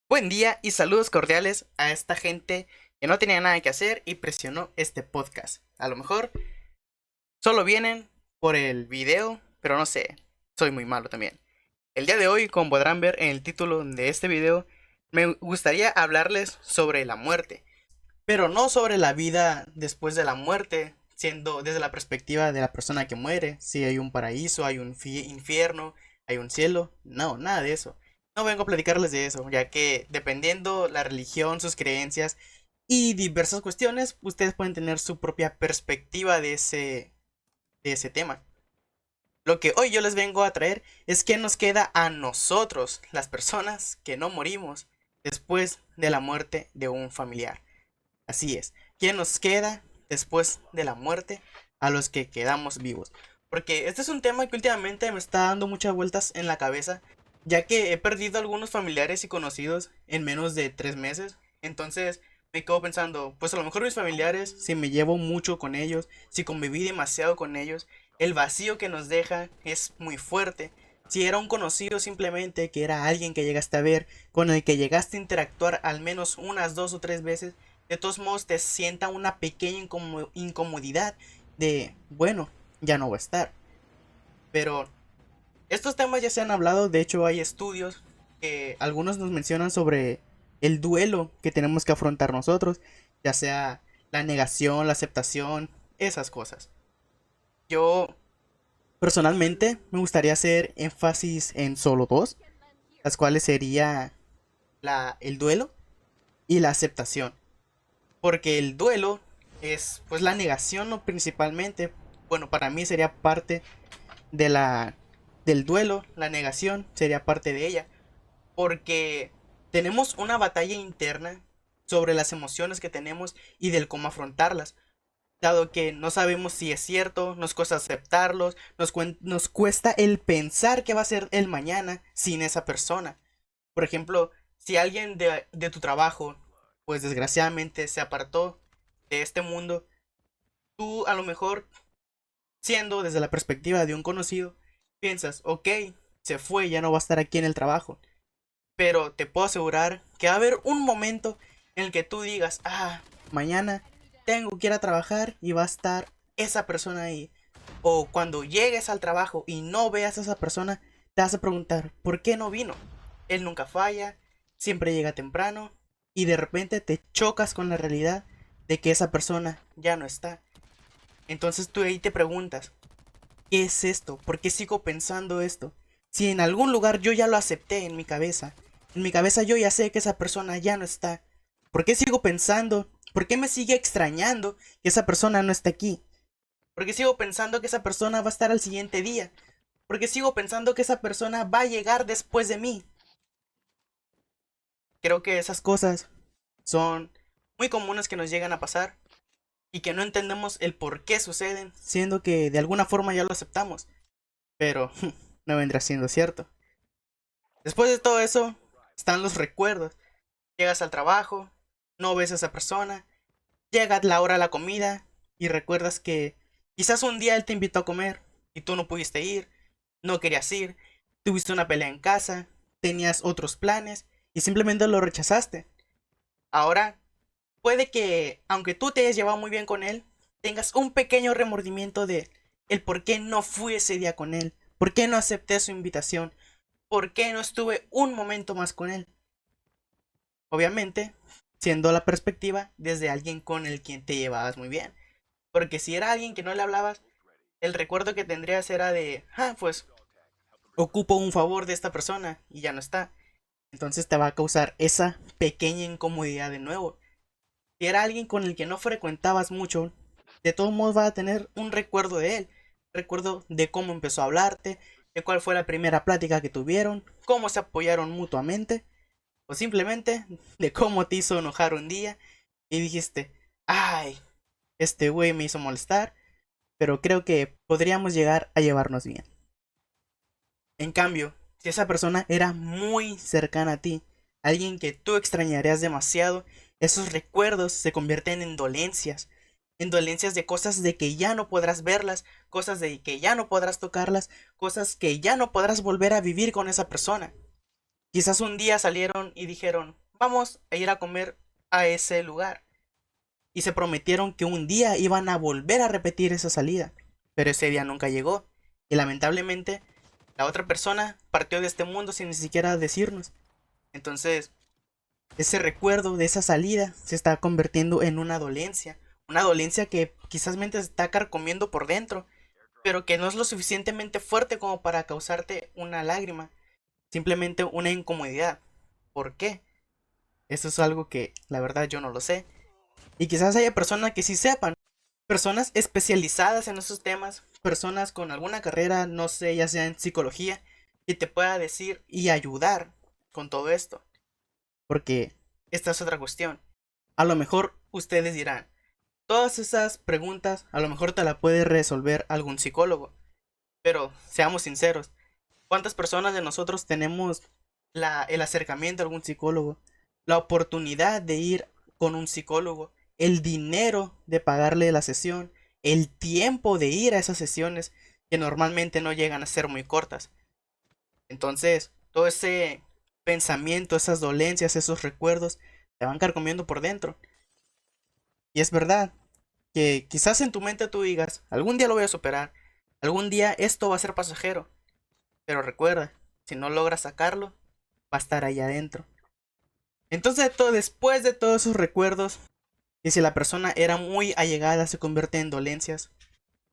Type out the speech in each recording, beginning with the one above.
Buen día y saludos cordiales a esta gente que no tenía nada que hacer y presionó este podcast. A lo mejor solo vienen por el video, pero no sé, soy muy malo también. El día de hoy, como podrán ver en el título de este video, me gustaría hablarles sobre la muerte, pero no sobre la vida después de la muerte, siendo desde la perspectiva de la persona que muere, si hay un paraíso, hay un infierno, hay un cielo, no, nada de eso. No vengo a platicarles de eso, ya que dependiendo la religión, sus creencias y diversas cuestiones, ustedes pueden tener su propia perspectiva de ese tema. Lo que hoy yo les vengo a traer es qué nos queda a nosotros, las personas que no morimos después de la muerte de un familiar. Así es. ¿Quién nos queda después de la muerte a los que quedamos vivos? Porque este es un tema que últimamente me está dando muchas vueltas en la cabeza, ya que he perdido algunos familiares y conocidos en menos de 3 meses. Entonces me quedo pensando, pues a lo mejor mis familiares, si me llevo mucho con ellos, si conviví demasiado con ellos, el vacío que nos deja es muy fuerte. Si era un conocido simplemente, que era alguien que llegaste a ver, con el que llegaste a interactuar al menos unas 2 o 3 veces, de todos modos te sienta una pequeña incomodidad de, bueno, ya no va a estar. Pero estos temas ya se han hablado, de hecho hay estudios que algunos nos mencionan sobre el duelo que tenemos que afrontar nosotros, ya sea la negación, la aceptación, esas cosas. Yo personalmente me gustaría hacer énfasis en solo dos, las cuales sería el duelo y la aceptación. Porque el duelo es pues la negación, ¿no? Principalmente. Bueno, para mí sería parte de del duelo, la negación sería parte de ella. Porque tenemos una batalla interna sobre las emociones que tenemos y del cómo afrontarlas. Dado que no sabemos si es cierto, nos cuesta aceptarlos, nos cuesta el pensar que va a ser el mañana sin esa persona. Por ejemplo, si alguien de tu trabajo, pues desgraciadamente se apartó de este mundo, tú a lo mejor, siendo desde la perspectiva de un conocido, piensas, ok, se fue, ya no va a estar aquí en el trabajo. Pero te puedo asegurar que va a haber un momento en el que tú digas, mañana tengo que ir a trabajar y va a estar esa persona ahí. O cuando llegues al trabajo y no veas a esa persona, te vas a preguntar, ¿por qué no vino? Él nunca falla, siempre llega temprano y de repente te chocas con la realidad de que esa persona ya no está. Entonces tú ahí te preguntas, ¿qué es esto? ¿Por qué sigo pensando esto? Si en algún lugar yo ya lo acepté en mi cabeza yo ya sé que esa persona ya no está. ¿Por qué sigo pensando? ¿Por qué me sigue extrañando que esa persona no está aquí? ¿Por qué sigo pensando que esa persona va a estar al siguiente día? ¿Por qué sigo pensando que esa persona va a llegar después de mí? Creo que esas cosas son muy comunes que nos llegan a pasar y que no entendemos el por qué suceden, siendo que de alguna forma ya lo aceptamos, pero no vendrá siendo cierto. Después de todo eso, están los recuerdos. Llegas al trabajo, no ves a esa persona, llega la hora de la comida y recuerdas que quizás un día él te invitó a comer y tú no pudiste ir, no querías ir, tuviste una pelea en casa, tenías otros planes y simplemente lo rechazaste. Ahora, puede que, aunque tú te hayas llevado muy bien con él, tengas un pequeño remordimiento de el por qué no fui ese día con él, por qué no acepté su invitación, por qué no estuve un momento más con él. Obviamente, siendo la perspectiva desde alguien con el quien te llevabas muy bien. Porque si era alguien que no le hablabas, el recuerdo que tendrías era de, pues ocupo un favor de esta persona y ya no está. Entonces te va a causar esa pequeña incomodidad de nuevo. Si era alguien con el que no frecuentabas mucho, de todos modos vas a tener un recuerdo de él. Recuerdo de cómo empezó a hablarte, de cuál fue la primera plática que tuvieron, cómo se apoyaron mutuamente, o simplemente de cómo te hizo enojar un día y dijiste, ay, este güey me hizo molestar, pero creo que podríamos llegar a llevarnos bien. En cambio, si esa persona era muy cercana a ti, alguien que tú extrañarías demasiado, esos recuerdos se convierten en dolencias de cosas de que ya no podrás verlas, cosas de que ya no podrás tocarlas, cosas que ya no podrás volver a vivir con esa persona. Quizás un día salieron y dijeron, vamos a ir a comer a ese lugar. Y se prometieron que un día iban a volver a repetir esa salida. Pero ese día nunca llegó. Y lamentablemente, la otra persona partió de este mundo sin ni siquiera decirnos. Entonces, ese recuerdo de esa salida se está convirtiendo en una dolencia. Una dolencia que quizás mente se está carcomiendo por dentro, pero que no es lo suficientemente fuerte como para causarte una lágrima. Simplemente una incomodidad. ¿Por qué? Eso es algo que la verdad yo no lo sé. Y quizás haya personas que sí sepan. Personas especializadas en esos temas. Personas con alguna carrera, no sé, ya sea en psicología, que te pueda decir y ayudar con todo esto. Porque esta es otra cuestión. A lo mejor ustedes dirán, todas esas preguntas a lo mejor te la puede resolver algún psicólogo. Pero seamos sinceros, ¿cuántas personas de nosotros tenemos el acercamiento a algún psicólogo? La oportunidad de ir con un psicólogo, el dinero de pagarle la sesión, el tiempo de ir a esas sesiones que normalmente no llegan a ser muy cortas. Entonces, todo ese pensamiento, esas dolencias, esos recuerdos, te van carcomiendo por dentro. Y es verdad que quizás en tu mente tú digas, algún día lo voy a superar, algún día esto va a ser pasajero. Pero recuerda, si no logras sacarlo, va a estar ahí adentro. Entonces, después de todos esos recuerdos, y si la persona era muy allegada, se convierte en dolencias,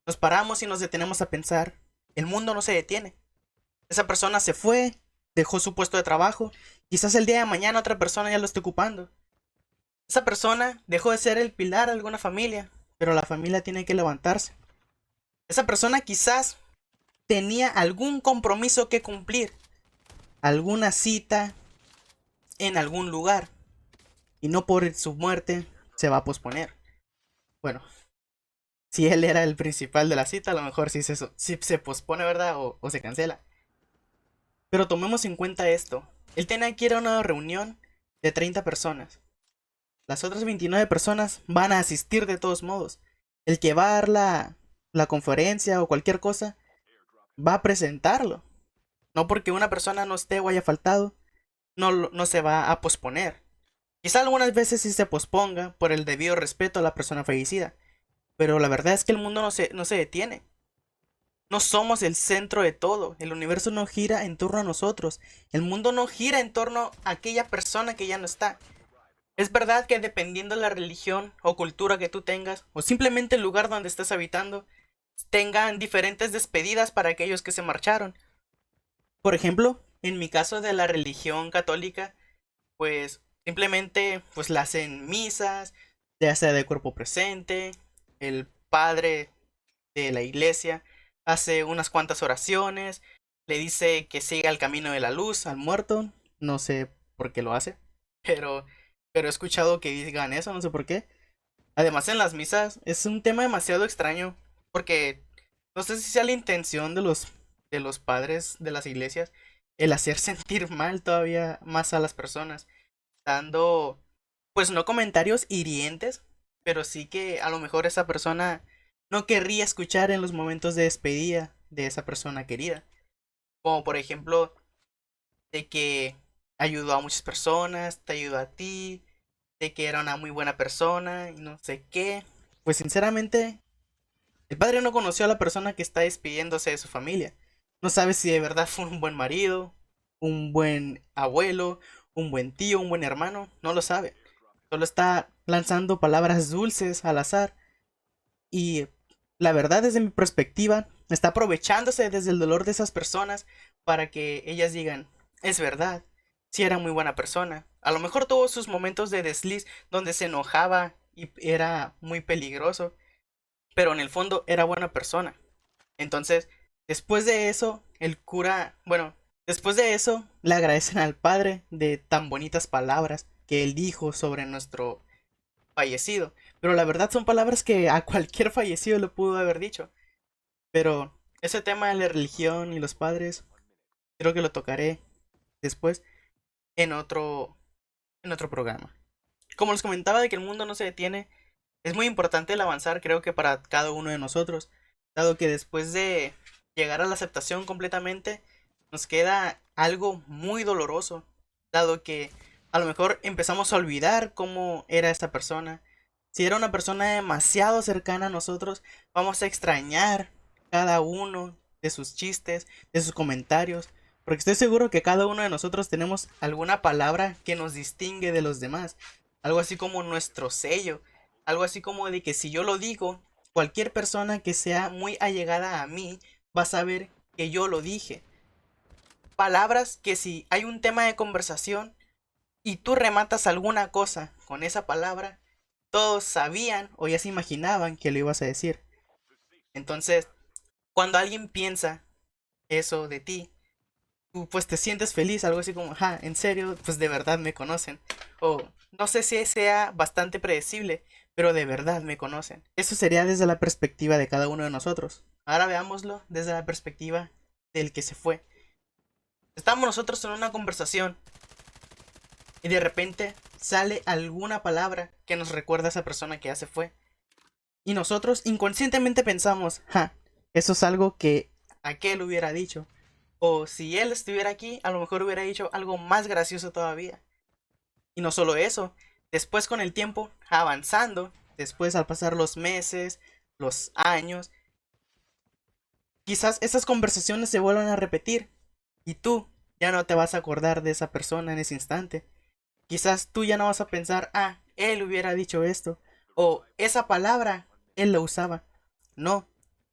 nos paramos y nos detenemos a pensar, el mundo no se detiene. Esa persona se fue, dejó su puesto de trabajo, quizás el día de mañana otra persona ya lo esté ocupando. Esa persona dejó de ser el pilar de alguna familia, pero la familia tiene que levantarse. Esa persona quizás tenía algún compromiso que cumplir, alguna cita en algún lugar, y no por su muerte se va a posponer. Bueno, si él era el principal de la cita, a lo mejor sí se pospone, ¿verdad? O se cancela. Pero tomemos en cuenta esto. Él tenía que ir a una reunión de 30 personas. Las otras 29 personas van a asistir de todos modos. El que va a dar la conferencia o cualquier cosa va a presentarlo. No porque una persona no esté o haya faltado, no se va a posponer. Quizá algunas veces sí se posponga por el debido respeto a la persona fallecida. Pero la verdad es que el mundo no se detiene. No somos el centro de todo. El universo no gira en torno a nosotros. El mundo no gira en torno a aquella persona que ya no está. Es verdad que dependiendo de la religión o cultura que tú tengas, o simplemente el lugar donde estés habitando, tengan diferentes despedidas para aquellos que se marcharon. Por ejemplo, en mi caso de la religión católica, pues simplemente pues la hacen misas, ya sea de cuerpo presente, el padre de la iglesia hace unas cuantas oraciones, le dice que siga el camino de la luz al muerto, no sé por qué lo hace, pero, pero he escuchado que digan eso, no sé por qué. Además en las misas es un tema demasiado extraño, porque no sé si sea la intención de los padres de las iglesias el hacer sentir mal todavía más a las personas, dando pues no comentarios hirientes, pero sí que a lo mejor esa persona no querría escuchar en los momentos de despedida de esa persona querida. Como por ejemplo, de que ayudó a muchas personas, te ayudó a ti, de que era una muy buena persona y no sé qué. Pues sinceramente, el padre no conoció a la persona que está despidiéndose de su familia. No sabe si de verdad fue un buen marido, un buen abuelo, un buen tío, un buen hermano. No lo sabe. Solo está lanzando palabras dulces al azar. Y la verdad, desde mi perspectiva, está aprovechándose desde el dolor de esas personas para que ellas digan, es verdad, sí era muy buena persona. A lo mejor tuvo sus momentos de desliz donde se enojaba y era muy peligroso, pero en el fondo era buena persona. Entonces, después de eso, el cura, bueno, después de eso, le agradecen al padre de tan bonitas palabras que él dijo sobre nuestro fallecido. Pero la verdad son palabras que a cualquier fallecido le pudo haber dicho. Pero ese tema de la religión y los padres, creo que lo tocaré después en en otro programa. Como les comentaba de que el mundo no se detiene, es muy importante el avanzar, creo que para cada uno de nosotros, dado que después de llegar a la aceptación completamente, nos queda algo muy doloroso, dado que a lo mejor empezamos a olvidar cómo era esa persona. Si era una persona demasiado cercana a nosotros, vamos a extrañar cada uno de sus chistes, de sus comentarios, porque estoy seguro que cada uno de nosotros tenemos alguna palabra que nos distingue de los demás, algo así como nuestro sello, algo así como de que si yo lo digo, cualquier persona que sea muy allegada a mí va a saber que yo lo dije. Palabras que si hay un tema de conversación y tú rematas alguna cosa con esa palabra, todos sabían o ya se imaginaban que lo ibas a decir. Entonces, cuando alguien piensa eso de ti, tú pues te sientes feliz, algo así como, ajá, en serio, pues de verdad me conocen. O no sé si sea bastante predecible, pero de verdad me conocen. Eso sería desde la perspectiva de cada uno de nosotros. Ahora veámoslo desde la perspectiva del que se fue. Estamos nosotros en una conversación y de repente sale alguna palabra que nos recuerda a esa persona que ya se fue. Y nosotros inconscientemente pensamos, ja, eso es algo que aquel hubiera dicho. O si él estuviera aquí, a lo mejor hubiera dicho algo más gracioso todavía. Y no solo eso, después con el tiempo avanzando, después al pasar los meses, los años, quizás esas conversaciones se vuelvan a repetir y tú ya no te vas a acordar de esa persona en ese instante. Quizás tú ya no vas a pensar, ah, él hubiera dicho esto, o esa palabra, él la usaba. No,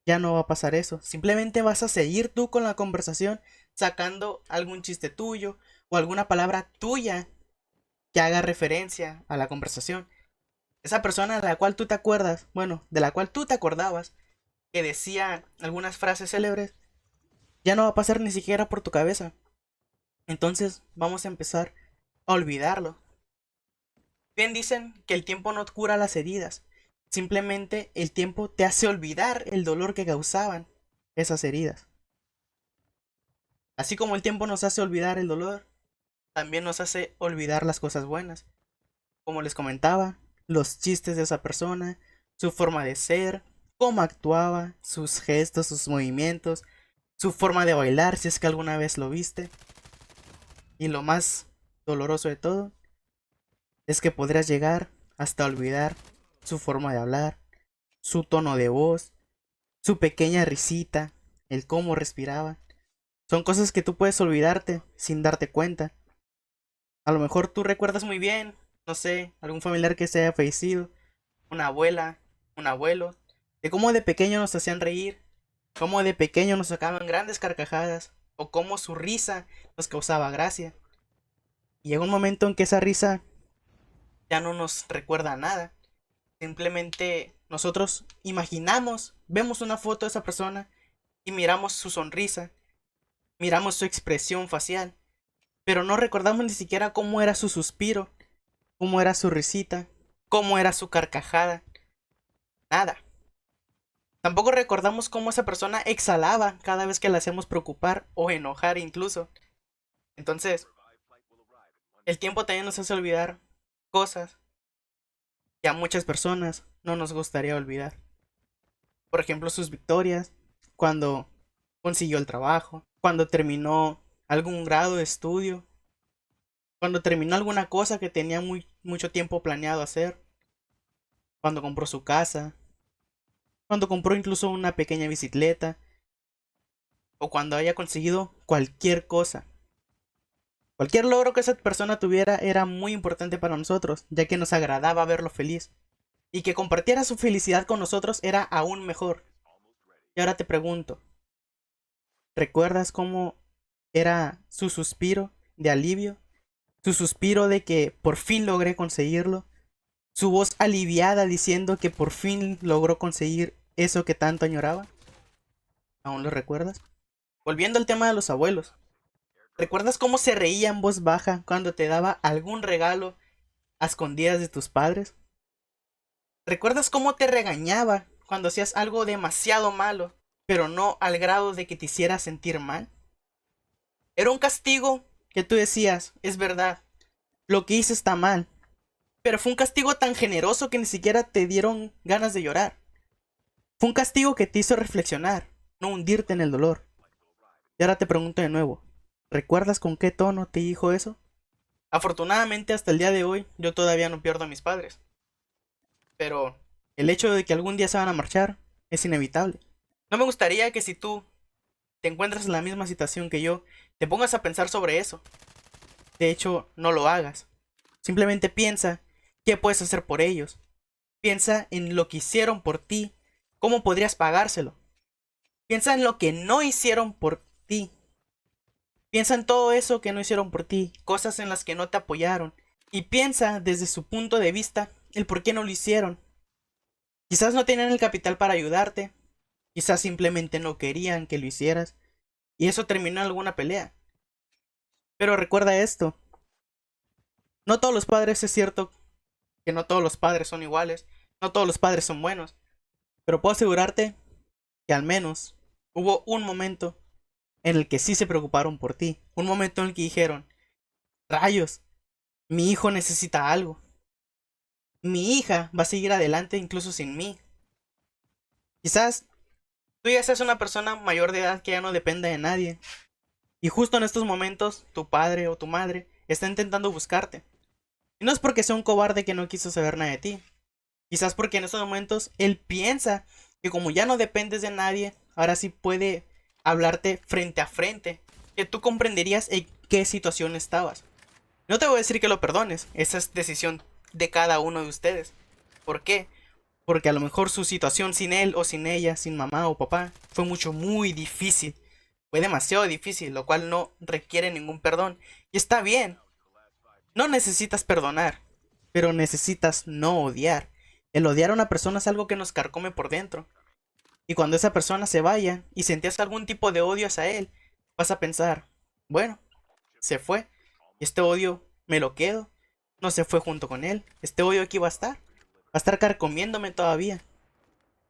ya no va a pasar eso. Simplemente vas a seguir tú con la conversación, sacando algún chiste tuyo, o alguna palabra tuya que haga referencia a la conversación. Esa persona de la cual tú te acuerdas, bueno, de la cual tú te acordabas, que decía algunas frases célebres, ya no va a pasar ni siquiera por tu cabeza. Entonces vamos a empezar a olvidarlo. Bien dicen que el tiempo no cura las heridas, simplemente el tiempo te hace olvidar el dolor que causaban esas heridas. Así como el tiempo nos hace olvidar el dolor, también nos hace olvidar las cosas buenas. Como les comentaba, los chistes de esa persona, su forma de ser, cómo actuaba, sus gestos, sus movimientos, su forma de bailar si es que alguna vez lo viste. Y lo más doloroso de todo es que podrías llegar hasta olvidar su forma de hablar, su tono de voz, su pequeña risita, el cómo respiraba. Son cosas que tú puedes olvidarte sin darte cuenta. A lo mejor tú recuerdas muy bien, no sé, algún familiar que se haya fallecido, una abuela, un abuelo, de cómo de pequeño nos hacían reír, cómo de pequeño nos sacaban grandes carcajadas, o cómo su risa nos causaba gracia. Y llega un momento en que esa risa ya no nos recuerda a nada. Simplemente nosotros imaginamos, vemos una foto de esa persona y miramos su sonrisa, miramos su expresión facial, pero no recordamos ni siquiera cómo era su suspiro, cómo era su risita, cómo era su carcajada, nada. Tampoco recordamos cómo esa persona exhalaba cada vez que la hacemos preocupar o enojar incluso. Entonces, el tiempo también nos hace olvidar cosas que a muchas personas no nos gustaría olvidar. Por ejemplo, sus victorias, cuando consiguió el trabajo, cuando terminó algún grado de estudio, cuando terminó alguna cosa que tenía mucho tiempo planeado hacer, cuando compró su casa, cuando compró incluso una pequeña bicicleta, o cuando haya conseguido cualquier cosa. Cualquier logro que esa persona tuviera era muy importante para nosotros, ya que nos agradaba verlo feliz. Y que compartiera su felicidad con nosotros era aún mejor. Y ahora te pregunto, ¿recuerdas cómo era su suspiro de alivio? Su suspiro de que por fin logré conseguirlo. Su voz aliviada diciendo que por fin logró conseguir eso que tanto añoraba. ¿Aún lo recuerdas? Volviendo al tema de los abuelos. ¿Recuerdas cómo se reía en voz baja cuando te daba algún regalo a escondidas de tus padres? ¿Recuerdas cómo te regañaba cuando hacías algo demasiado malo, pero no al grado de que te hiciera sentir mal? Era un castigo que tú decías, es verdad, lo que hice está mal, pero fue un castigo tan generoso que ni siquiera te dieron ganas de llorar. Fue un castigo que te hizo reflexionar, no hundirte en el dolor. Y ahora te pregunto de nuevo, ¿recuerdas con qué tono te dijo eso? Afortunadamente hasta el día de hoy yo todavía no pierdo a mis padres. Pero el hecho de que algún día se van a marchar es inevitable. No me gustaría que si tú te encuentras en la misma situación que yo, te pongas a pensar sobre eso. De hecho, no lo hagas. Simplemente piensa qué puedes hacer por ellos. Piensa en lo que hicieron por ti, cómo podrías pagárselo. Piensa en lo que no hicieron por ti. Piensa en todo eso que no hicieron por ti, cosas en las que no te apoyaron. Y piensa desde su punto de vista el por qué no lo hicieron. Quizás no tenían el capital para ayudarte. Quizás simplemente no querían que lo hicieras. Y eso terminó en alguna pelea. Pero recuerda esto. No todos los padres, es cierto que no todos los padres son iguales. No todos los padres son buenos. Pero puedo asegurarte que al menos hubo un momento en el que sí se preocuparon por ti. Un momento en el que dijeron, rayos, mi hijo necesita algo. Mi hija va a seguir adelante incluso sin mí. Quizás tú ya seas una persona mayor de edad que ya no dependa de nadie. Y justo en estos momentos, tu padre o tu madre está intentando buscarte. Y no es porque sea un cobarde que no quiso saber nada de ti. Quizás porque en estos momentos él piensa que como ya no dependes de nadie, ahora sí puede hablarte frente a frente. Que tú comprenderías en qué situación estabas. No te voy a decir que lo perdones. Esa es decisión de cada uno de ustedes. ¿Por qué? Porque a lo mejor su situación sin él o sin ella, sin mamá o papá, fue muy difícil. Fue demasiado difícil, lo cual no requiere ningún perdón. Y está bien. No necesitas perdonar, pero necesitas no odiar. El odiar a una persona es algo que nos carcome por dentro. Y cuando esa persona se vaya y sentías algún tipo de odio hacia él, vas a pensar, bueno, se fue. Y este odio me lo quedo. No se fue junto con él. Este odio aquí va a estar. Va a estar carcomiéndome todavía.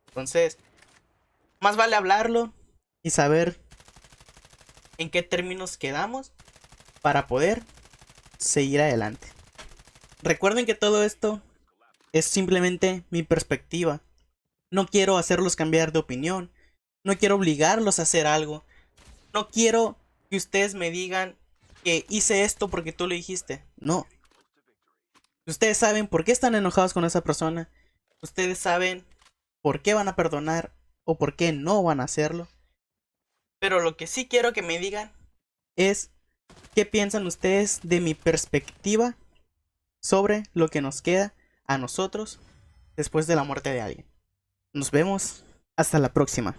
Entonces, más vale hablarlo y saber en qué términos quedamos para poder seguir adelante. Recuerden que todo esto es simplemente mi perspectiva. No quiero hacerlos cambiar de opinión. No quiero obligarlos a hacer algo. No quiero que ustedes me digan que hice esto porque tú lo dijiste. No. Ustedes saben por qué están enojados con esa persona. Ustedes saben por qué van a perdonar o por qué no van a hacerlo. Pero lo que sí quiero que me digan es qué piensan ustedes de mi perspectiva sobre lo que nos queda a nosotros después de la muerte de alguien. Nos vemos hasta la próxima.